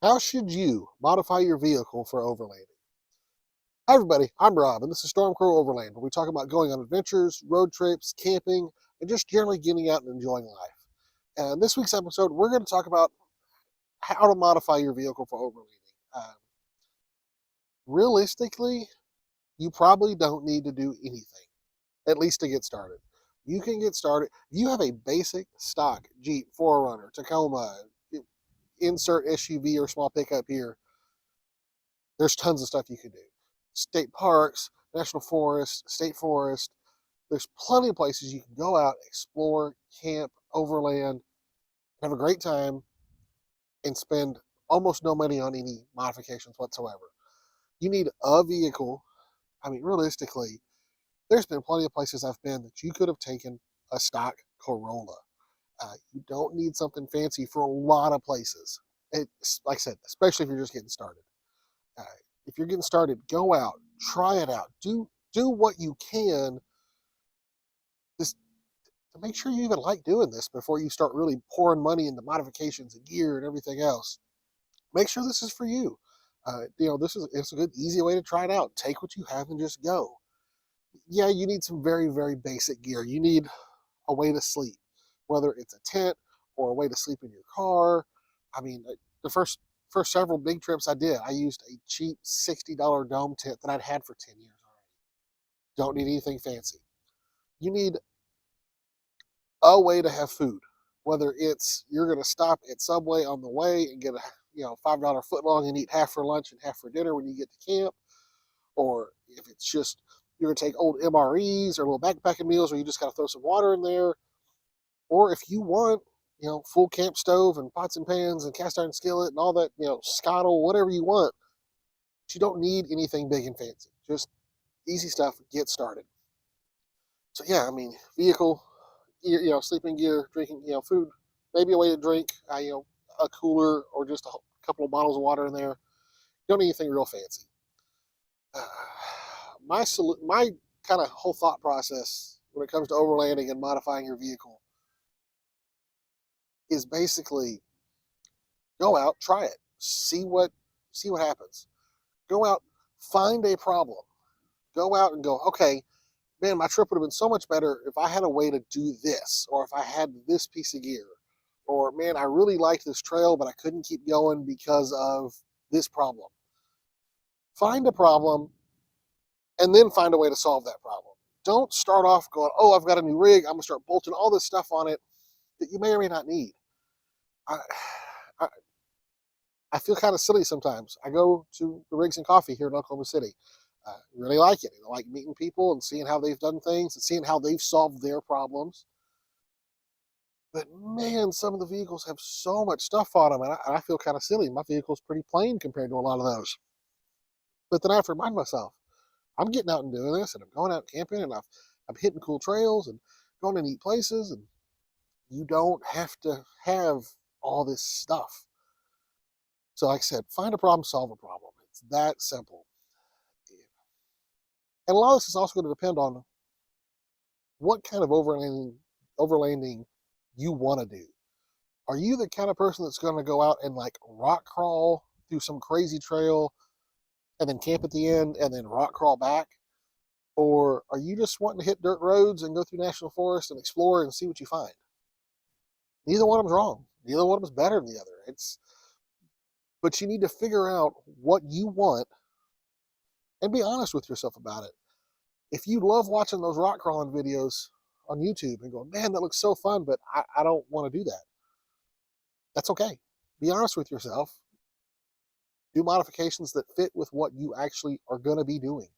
How should you modify your vehicle for overlanding? Hi, everybody. I'm Rob, and this is Storm Crow Overland, where we talk about going on adventures, road trips, camping, and just generally getting out and enjoying life. And this week's episode, we're going to talk about how to modify your vehicle for overlanding. Realistically, you probably don't need to do anything, at least to get started. You can get started. If you have a basic stock Jeep, 4Runner, Tacoma, insert SUV or small pickup here, there's tons of stuff you can do. State parks, national forest, state forest. There's plenty of places you can go out, explore, camp, overland, have a great time, and spend almost no money on any modifications whatsoever. You need a vehicle. I mean, realistically, there's been plenty of places I've been that you could have taken a stock Corolla. You don't need something fancy for a lot of places. It's, like I said, especially if you're just getting started. Uh, if you're getting started, go out, try it out, do what you can, just to make sure you even like doing this before you start really pouring money into modifications and gear and everything else. Make sure this is for you. It's a good, easy way to try it out. Take what you have and just go. Yeah, you need some very, very basic gear. You need a way to sleep, whether it's a tent or a way to sleep in your car. I mean, the first several big trips I did, I used a cheap $60 dome tent that I'd had for 10 years already. Don't need anything fancy. You need a way to have food, whether it's you're going to stop at Subway on the way and get a $5 footlong and eat half for lunch and half for dinner when you get to camp, or if it's just you're going to take old MREs or little backpacking meals where you just got to throw some water in there, or if you want full camp stove and pots and pans and cast iron skillet and all that, scuttle, whatever you want. But you don't need anything big and fancy. Just easy stuff. Get started. So yeah, I mean, vehicle, sleeping gear, drinking, food, maybe a way to drink, a cooler or just a couple of bottles of water in there. You don't need anything real fancy. Uh, my kind of whole thought process when it comes to overlanding and modifying your vehicle is basically go out, try it, see what happens. Go out, find a problem. Go out and go, okay, man, my trip would have been so much better if I had a way to do this, or if I had this piece of gear. Or, man, I really liked this trail, but I couldn't keep going because of this problem. Find a problem and then find a way to solve that problem. Don't start off going, oh, I've got a new rig. I'm going to start bolting all this stuff on it that you may or may not need. I, I, I feel kind of silly sometimes. I go to the Rigs and Coffee here in Oklahoma City. Really like it. I like meeting people and seeing how they've done things and seeing how they've solved their problems. But man, some of the vehicles have so much stuff on them, and I feel kind of silly. My vehicle's pretty plain compared to a lot of those. But then I have to remind myself, I'm getting out and doing this, and I'm going out camping, and I'm hitting cool trails and going to neat places, and you don't have to have all this stuff. So like I said, find a problem, solve a problem. It's that simple. And a lot of this is also going to depend on what kind of overlanding you want to do. Are you the kind of person that's going to go out and like rock crawl through some crazy trail and then camp at the end and then rock crawl back? Or are you just wanting to hit dirt roads and go through national forest and explore and see what you find? Neither one of them's wrong. Neither one of them's better than the other. But you need to figure out what you want and be honest with yourself about it. If you love watching those rock crawling videos on YouTube and go, man, that looks so fun, but I don't want to do that. That's okay. Be honest with yourself. Do modifications that fit with what you actually are going to be doing.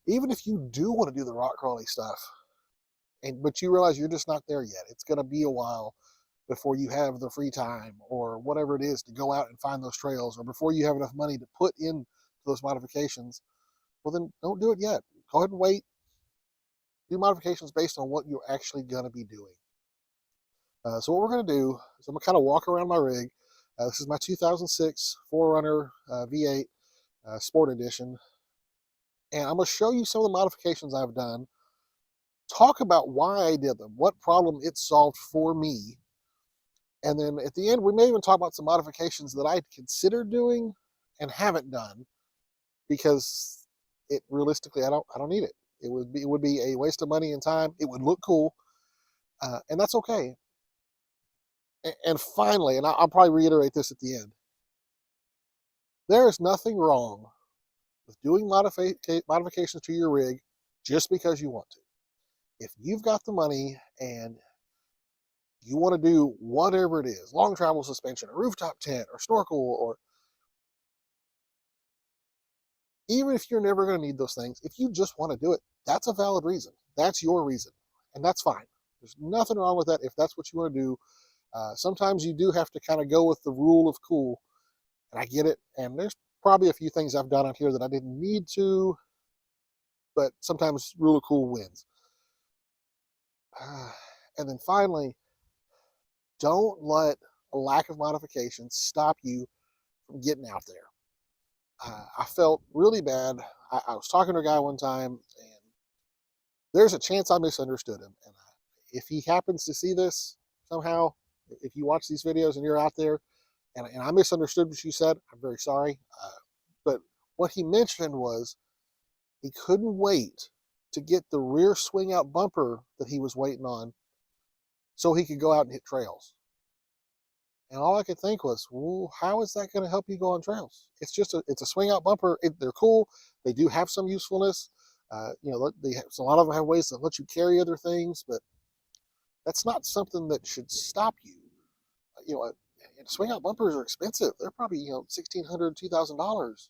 Even if you do want to do the rock crawling stuff, but you realize you're just not there yet, it's going to be a while before you have the free time or whatever it is to go out and find those trails, or before you have enough money to put in those modifications, well, then don't do it yet. Go ahead and wait. Do modifications based on what you're actually going to be doing. So what we're going to do is I'm going to kind of walk around my rig. This is my 2006 4Runner V8 Sport Edition. And I'm going to show you some of the modifications I've done. Talk about why I did them, what problem it solved for me. And then at the end, we may even talk about some modifications that I considered doing and haven't done because it realistically, I don't need it. It would be a waste of money and time. It would look cool, and that's okay. And finally, and I'll probably reiterate this at the end, there is nothing wrong with doing modifications to your rig just because you want to. If you've got the money and you want to do whatever it is, long travel suspension, a rooftop tent, or snorkel, or even if you're never going to need those things, if you just want to do it, that's a valid reason. That's your reason, and that's fine. There's nothing wrong with that if that's what you want to do. Sometimes you do have to kind of go with the rule of cool, and I get it. And there's probably a few things I've done out here that I didn't need to, but sometimes rule of cool wins. And then finally, don't let a lack of modifications stop you from getting out there. I felt really bad. I was talking to a guy one time, and there's a chance I misunderstood him. And if he happens to see this somehow, if you watch these videos and you're out there, and I misunderstood what you said, I'm very sorry. But what he mentioned was he couldn't wait to get the rear swing out bumper that he was waiting on so he could go out and hit trails. And all I could think was, well, how is that going to help you go on trails? It's a swing out bumper. They're cool. They do have some usefulness. A lot of them have ways to let you carry other things, but that's not something that should stop you. Swing out bumpers are expensive. They're probably $1,600, $2,000.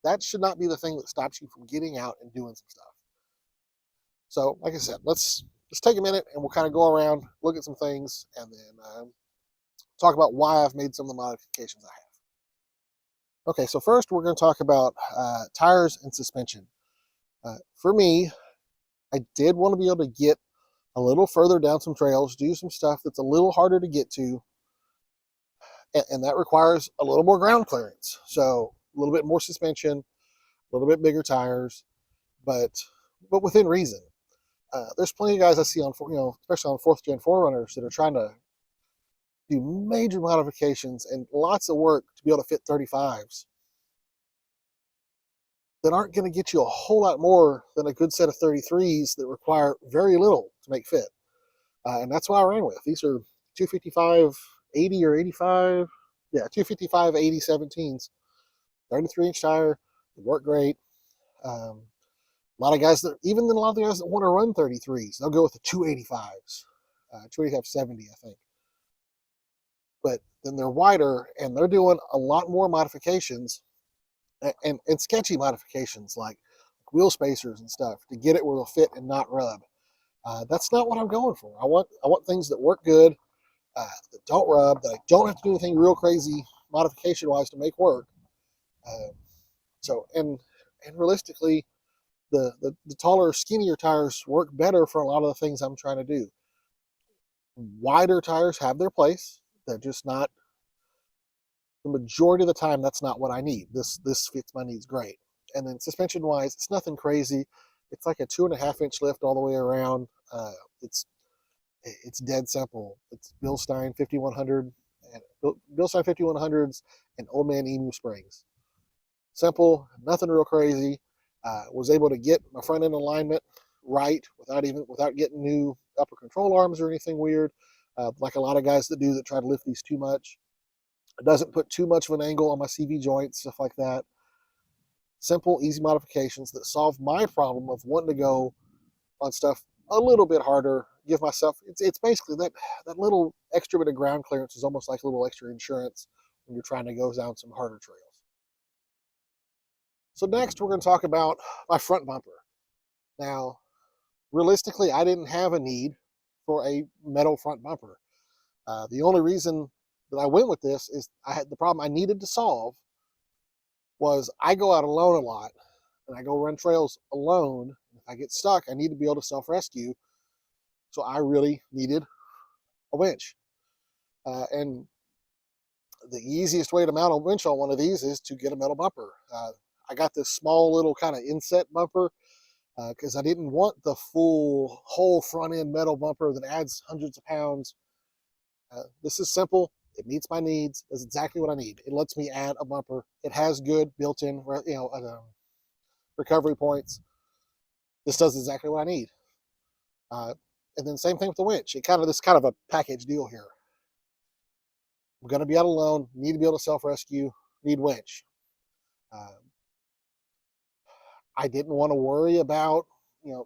That should not be the thing that stops you from getting out and doing some stuff. So, like I said, let's take a minute and we'll kind of go around, look at some things, and then talk about why I've made some of the modifications I have. Okay, so first we're going to talk about tires and suspension. For me, I did want to be able to get a little further down some trails, do some stuff that's a little harder to get to, and that requires a little more ground clearance. So a little bit more suspension, a little bit bigger tires, but within reason. There's plenty of guys I see on, especially on 4th gen 4Runners that are trying to do major modifications and lots of work to be able to fit 35s that aren't going to get you a whole lot more than a good set of 33s that require very little to make fit. And that's what I ran with. These are 255 80 or 85. Yeah, 255 80 17s, 33-inch tire. They work great. A lot of guys even a lot of the guys that want to run 33s, they'll go with the 285s, 285 70, I think. But then they're wider and they're doing a lot more modifications and sketchy modifications like wheel spacers and stuff to get it where they'll fit and not rub. That's not what I'm going for. I want things that work good, that don't rub, that I don't have to do anything real crazy modification wise to make work. And realistically, the taller, skinnier tires work better for a lot of the things I'm trying to do. Wider tires have their place. They're just not, the majority of the time, that's not what I need. This fits my needs great. And then suspension wise, it's nothing crazy. It's like a 2.5-inch lift all the way around. It's dead simple. It's Bilstein 5100 and Bilstein 5100s and Old Man Emu springs. Simple, nothing real crazy. Was able to get my front end alignment right without getting new upper control arms or anything weird, like a lot of guys that try to lift these too much. It doesn't put too much of an angle on my CV joints, stuff like that. Simple, easy modifications that solve my problem of wanting to go on stuff a little bit harder. Give myself, it's basically that little extra bit of ground clearance is almost like a little extra insurance when you're trying to go down some harder trails. So next we're going to talk about my front bumper. Now, realistically, I didn't have a need for a metal front bumper. The only reason that I went with this is the problem I needed to solve was I go out alone a lot and I go run trails alone. If I get stuck, I need to be able to self-rescue. So I really needed a winch. And the easiest way to mount a winch on one of these is to get a metal bumper. I got this small little kind of inset bumper because I didn't want the whole front end metal bumper that adds hundreds of pounds. This is simple. It meets my needs. Does exactly what I need. It lets me add a bumper. It has good built-in, recovery points. This does exactly what I need. And then same thing with the winch. This kind of a package deal here. I'm going to be out alone. Need to be able to self-rescue. Need winch. Uh, I didn't want to worry about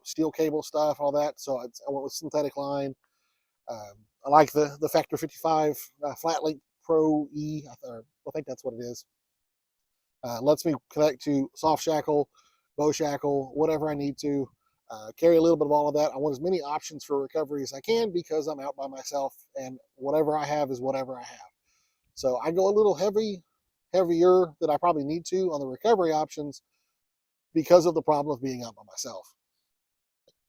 steel cable stuff, all that. So I went with synthetic line. I like the Factor 55 Flat Link Pro E. I think that's what it is. Lets me connect to soft shackle, bow shackle, whatever I need to. Carry a little bit of all of that. I want as many options for recovery as I can because I'm out by myself, and whatever I have is whatever I have. So I go a little heavier than I probably need to on the recovery options because of the problem of being out by myself.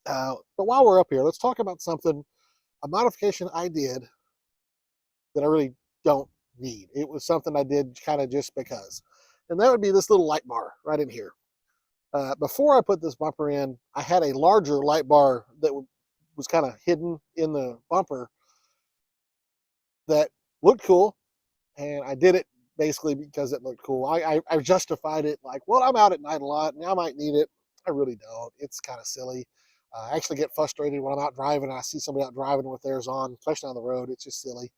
But while we're up here, let's talk about a modification I did that I really don't need. It was something I did kind of just because. And that would be this little light bar right in here. Before I put this bumper in, I had a larger light bar that was kind of hidden in the bumper that looked cool. And I did it basically because it looked cool. I justified it like, well, I'm out at night a lot and I might need it. I really don't. It's kind of silly. I actually get frustrated when I'm out driving and I see somebody out driving with theirs on, especially on the road. It's just silly.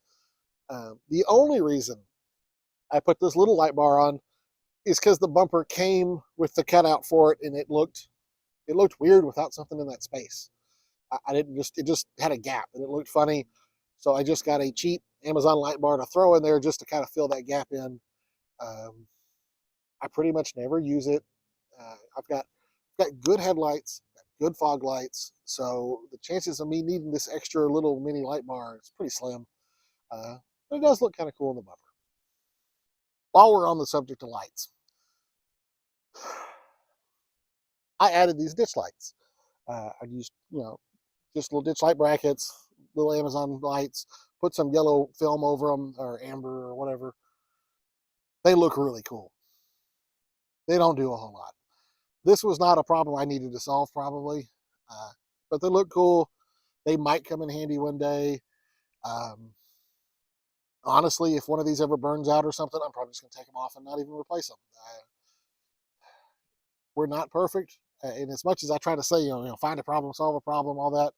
The only reason I put this little light bar on is because the bumper came with the cutout for it, and it looked weird without something in that space. It just had a gap, and it looked funny. So I just got a cheap Amazon light bar to throw in there just to kind of fill that gap in. I pretty much never use it. I've got good headlights, good fog lights, so the chances of me needing this extra little mini light bar is pretty slim. But it does look kind of cool in the bumper. While we're on the subject of lights, I added these ditch lights. I used, just little ditch light brackets, little Amazon lights, put some yellow film over them or amber or whatever. They look really cool. They don't do a whole lot. This was not a problem I needed to solve probably, but they look cool. They might come in handy one day. Honestly, if one of these ever burns out or something, I'm probably just going to take them off and not even replace them. We're not perfect. And as much as I try to say, find a problem, solve a problem, all that,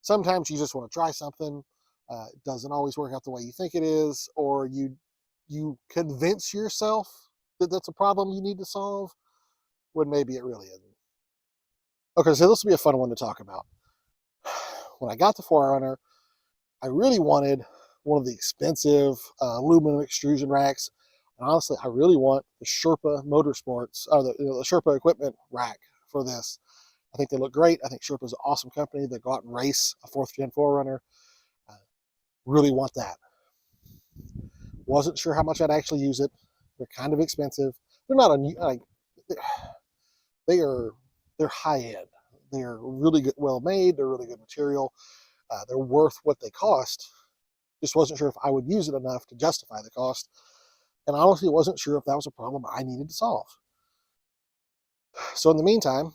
sometimes you just want to try something. It doesn't always work out the way you think it is, or you convince yourself that that's a problem you need to solve when maybe it really isn't. Okay, so this will be a fun one to talk about. When I got the 4Runner, I really wanted one of the expensive aluminum extrusion racks. And honestly, I really want the Sherpa Motorsports, or the Sherpa equipment rack for this. I think they look great. I think Sherpa's an awesome company. They go out and race a 4th gen 4Runner. Really want that. Wasn't sure how much I'd actually use it. They're kind of expensive. They're not like they're high end. They're really good, well made. They're really good material. They're worth what they cost. Just wasn't sure if I would use it enough to justify the cost. And honestly, wasn't sure if that was a problem I needed to solve. So in the meantime,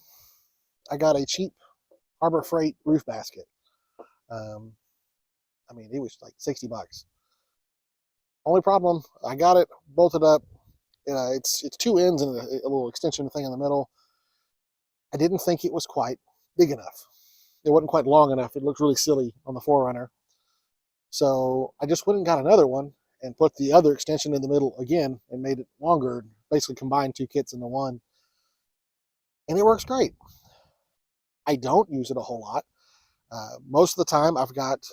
I got a cheap Harbor Freight roof basket. It was like $60. Only problem, I got it bolted up. It's 2 ends and a little extension thing in the middle. I didn't think it was quite big enough. It wasn't quite long enough. It looked really silly on the 4Runner. So I just went and got another one and put the other extension in the middle again and made it longer, basically combined 2 kits into one. And it works great. I don't use it a whole lot. Most of the time I've got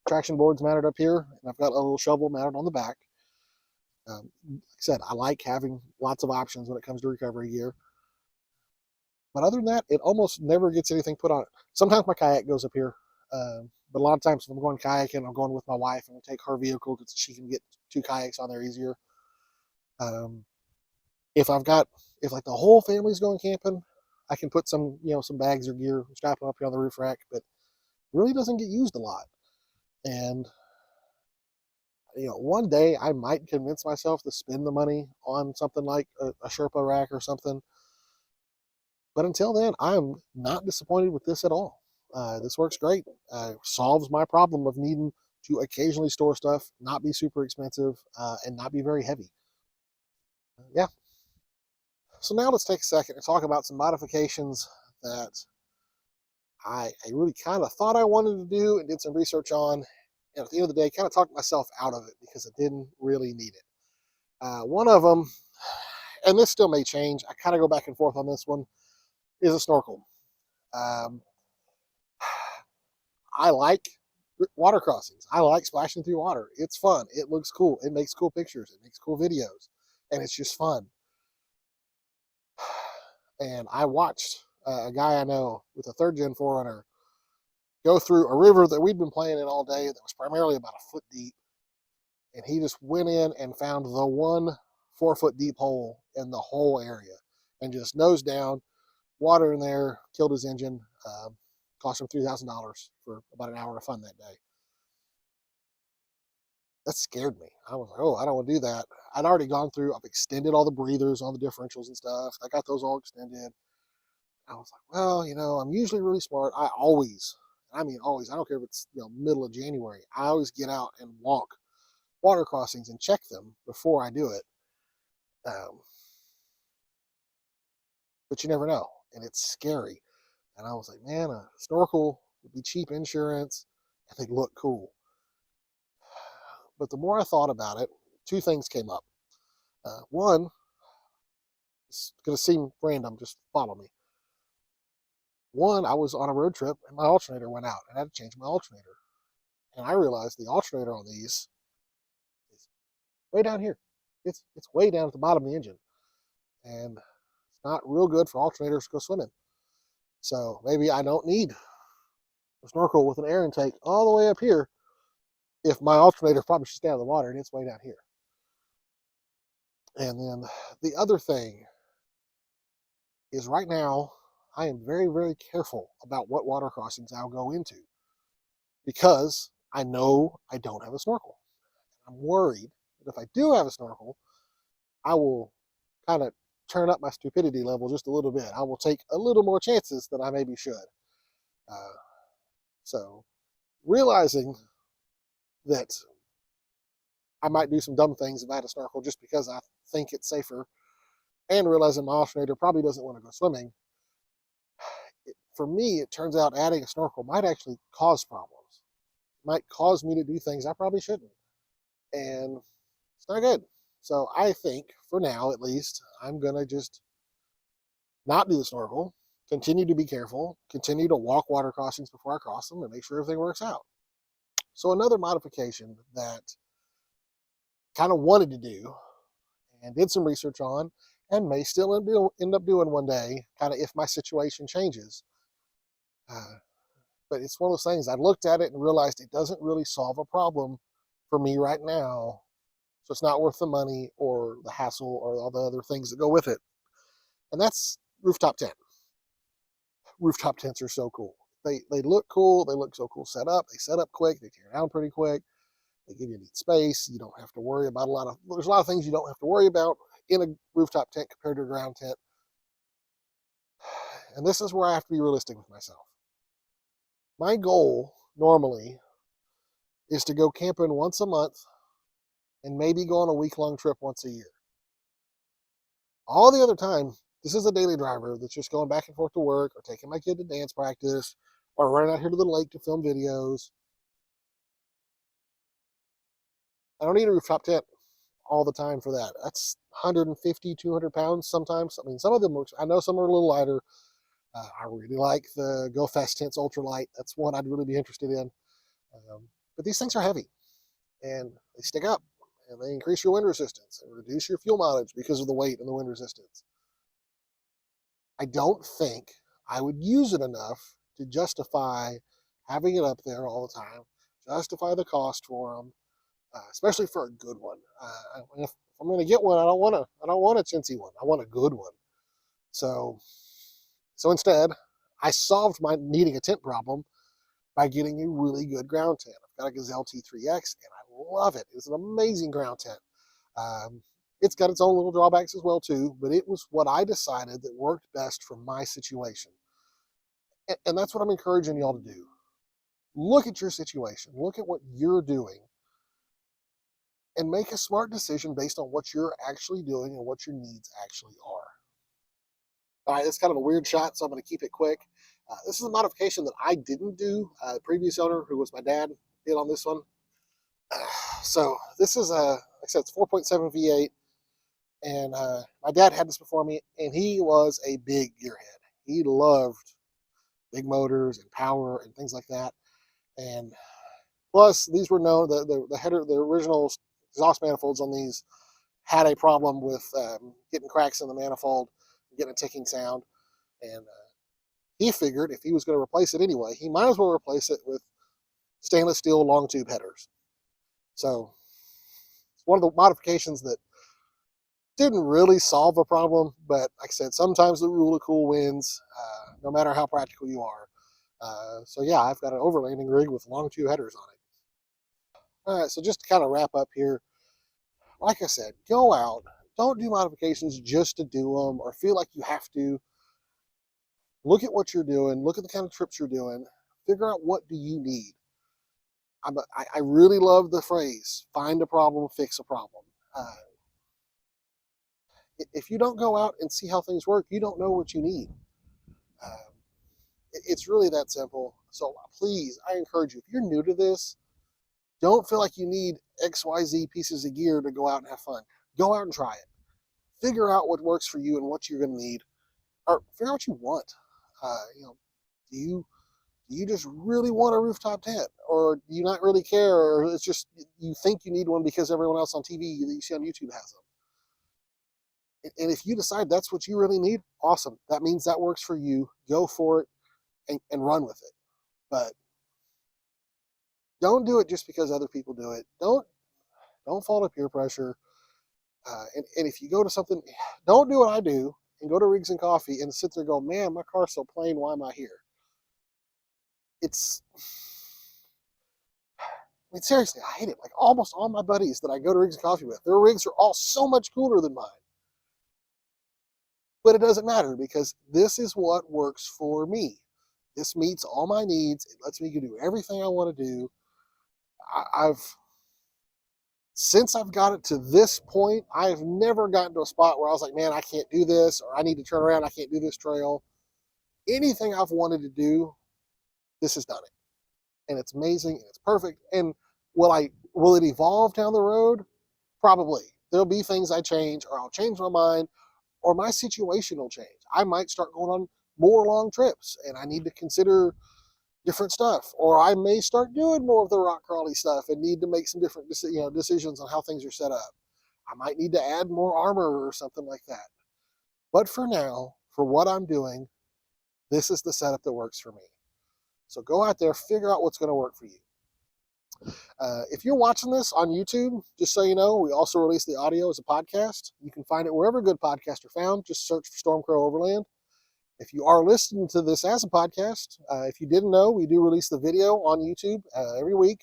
traction boards mounted up here, and I've got a little shovel mounted on the back. Like I said, I like having lots of options when it comes to recovery gear. But other than that, it almost never gets anything put on it. Sometimes my kayak goes up here. But a lot of times if I'm going kayaking, I'm going with my wife and I take her vehicle because she can get 2 kayaks on there easier. If like the whole family's going camping, I can put some bags or gear, strap them up here on the roof rack, but it really doesn't get used a lot. And one day I might convince myself to spend the money on something like a Sherpa rack or something. But until then, I'm not disappointed with this at all. this works great. Solves my problem of needing to occasionally store stuff, not be super expensive, and not be very heavy. Yeah. So now let's take a second and talk about some modifications that I really kind of thought I wanted to do and did some research on. And at the end of the day, kind of talked myself out of it because I didn't really need it. One of them, and this still may change, I kind of go back and forth on this one, is a snorkel. Um, I like water crossings. I like splashing through water. It's fun. It looks cool. It makes cool pictures. It makes cool videos. And it's just fun. And I watched a guy I know with a third gen Forerunner go through a river that we'd been playing in all day that was primarily about a foot deep. And he just went in and found the one 4 foot deep hole in the whole area and just nose down, water in there, killed his engine, cost him $3,000 for about an hour of fun that day. That scared me. I was like, oh, I don't want to do that. I'd already gone through, I've extended all the breathers on the differentials and stuff. I got those all extended. I was like, well, I'm usually really smart. I mean, always, I don't care if it's, middle of January. I always get out and walk water crossings and check them before I do it. Um, but you never know. And it's scary. And I was like, man, a snorkel would be cheap insurance and they look cool. But the more I thought about it, two things came up. One, it's going to seem random, just follow me. One, I was on a road trip and my alternator went out and I had to change my alternator. And I realized the alternator on these is way down here. It's way down at the bottom of the engine. And it's not real good for alternators to go swimming. So maybe I don't need a snorkel with an air intake all the way up here if my alternator probably should stay out of the water and it's way down here. And then the other thing is right now, I am very, very careful about what water crossings I'll go into because I know I don't have a snorkel. I'm worried that if I do have a snorkel, I will kind of turn up my stupidity level just a little bit. I will take a little more chances than I maybe should. So realizing that I might do some dumb things if I had a snorkel just because I think it's safer, and realizing my alternator probably doesn't want to go swimming, for me, it turns out adding a snorkel might actually cause problems. It might cause me to do things I probably shouldn't. And it's not good. So I think, for now at least, I'm going to just not do the snorkel, continue to be careful, continue to walk water crossings before I cross them, and make sure everything works out. So another modification that kind of wanted to do and did some research on and may still end up doing one day, kind of if my situation changes. But it's one of those things, I looked at it and realized it doesn't really solve a problem for me right now. So it's not worth the money or the hassle or all the other things that go with it. And that's rooftop tent. Rooftop tents are so cool. They look cool. They look so cool set up. They set up quick. They tear down pretty quick. They give you neat space. You don't have to worry about there's a lot of things you don't have to worry about in a rooftop tent compared to a ground tent. And this is where I have to be realistic with myself. My goal normally is to go camping once a month and maybe go on a week-long trip once a year. All the other time, this is a daily driver that's just going back and forth to work or taking my kid to dance practice or running out here to the lake to film videos. I don't need a rooftop tent all the time for that. That's 150, 200 pounds sometimes. I mean, some of them, I know some are a little lighter. I really like the Go Fast Tents Ultralight. That's one I'd really be interested in. But these things are heavy and they stick up and they increase your wind resistance and reduce your fuel mileage because of the weight and the wind resistance. I don't think I would use it enough to justify having it up there all the time, justify the cost for them, especially for a good one. If I'm going to get one, I don't want a chintzy one. I want a good one. So instead, I solved my needing a tent problem by getting a really good ground tent. I've got a Gazelle T3X, and I love it. It's an amazing ground tent. It's got its own little drawbacks as well, too, but it was what I decided that worked best for my situation. And that's what I'm encouraging y'all to do. Look at your situation, look at what you're doing, and make a smart decision based on what you're actually doing and what your needs actually are. All right, it's kind of a weird shot, so I'm going to keep it quick. This is a modification that I didn't do. The previous owner, who was my dad, did on this one. So this is like I said, it's 4.7 V8, and my dad had this before me, and he was a big gearhead. He loved big motors and power and things like that. And plus, these were known the header, the original exhaust manifolds on these had a problem with getting cracks in the manifold, getting a ticking sound, and he figured if he was going to replace it anyway, he might as well replace it with stainless steel long tube headers. So it's one of the modifications that didn't really solve a problem, but like I said, sometimes the rule of cool wins, no matter how practical you are. So yeah, I've got an overlanding rig with long tube headers on it. All right, so just to kind of wrap up here, like I said, go out. Don't do modifications just to do them or feel like you have to. Look at what you're doing. Look at the kind of trips you're doing. Figure out what do you need. I really love the phrase, find a problem, fix a problem. If you don't go out and see how things work, you don't know what you need. It's really that simple. So please, I encourage you, if you're new to this, don't feel like you need XYZ pieces of gear to go out and have fun. Go out and try it. Figure out what works for you and what you're going to need, or figure out what you want. Do you just really want a rooftop tent, or do you not really care, or it's just you think you need one because everyone else on TV that you see on YouTube has them? And if you decide that's what you really need, awesome. That means that works for you. Go for it and run with it. But don't do it just because other people do it. Don't fall to peer pressure. And if you go to something, don't do what I do and go to Rigs and Coffee and sit there and go, man, my car's so plain. Why am I here? Seriously, I hate it. Like almost all my buddies that I go to Rigs and Coffee with, their rigs are all so much cooler than mine. But it doesn't matter because this is what works for me. This meets all my needs. It lets me do everything I want to do. Since I've got it to this point, I've never gotten to a spot where I was like, man, I can't do this, or I need to turn around, I can't do this trail. Anything I've wanted to do, this has done it. And it's amazing, and it's perfect. And will it evolve down the road? Probably. There'll be things I change, or I'll change my mind, or my situation will change. I might start going on more long trips, and I need to consider different stuff, or I may start doing more of the rock crawly stuff and need to make some different decisions on how things are set up. I might need to add more armor or something like that. But for now, for what I'm doing, this is the setup that works for me. So go out there, figure out what's going to work for you. If you're watching this on YouTube, just so you know, we also release the audio as a podcast. You can find it wherever good podcasts are found. Just search for Stormcrow Overland. If you are listening to this as a podcast, if you didn't know, we do release the video on YouTube every week.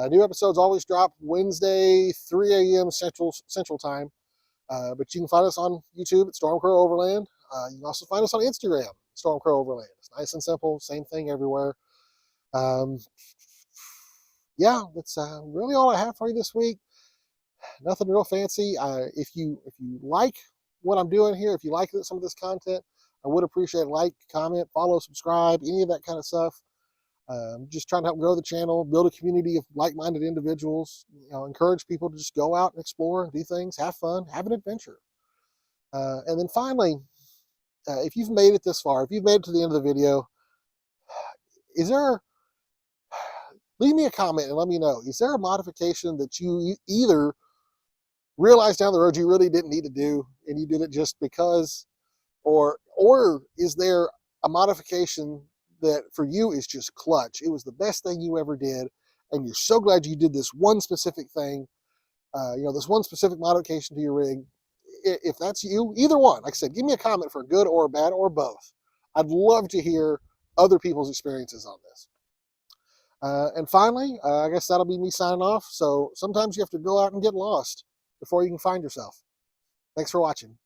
New episodes always drop Wednesday, 3 a.m. Central Time. But you can find us on YouTube at Stormcrow Overland. You can also find us on Instagram, Stormcrow Overland. It's nice and simple, same thing everywhere. Yeah, that's really all I have for you this week. Nothing real fancy. If you like what I'm doing here, if you like some of this content, I would appreciate a like, comment, follow, subscribe, any of that kind of stuff. Just trying to help grow the channel, build a community of like-minded individuals, encourage people to just go out and explore, do things, have fun, have an adventure. And then finally, if you've made it this far, if you've made it to the end of the video, leave me a comment and let me know, is there a modification that you either realize down the road you really didn't need to do and you did it just because, or is there a modification that for you is just clutch? It was the best thing you ever did, and you're so glad you did this one specific thing, this one specific modification to your rig. If that's you, either one, like I said, give me a comment for good or bad or both. I'd love to hear other people's experiences on this. And finally, I guess that'll be me signing off. So sometimes you have to go out and get lost before you can find yourself. Thanks for watching.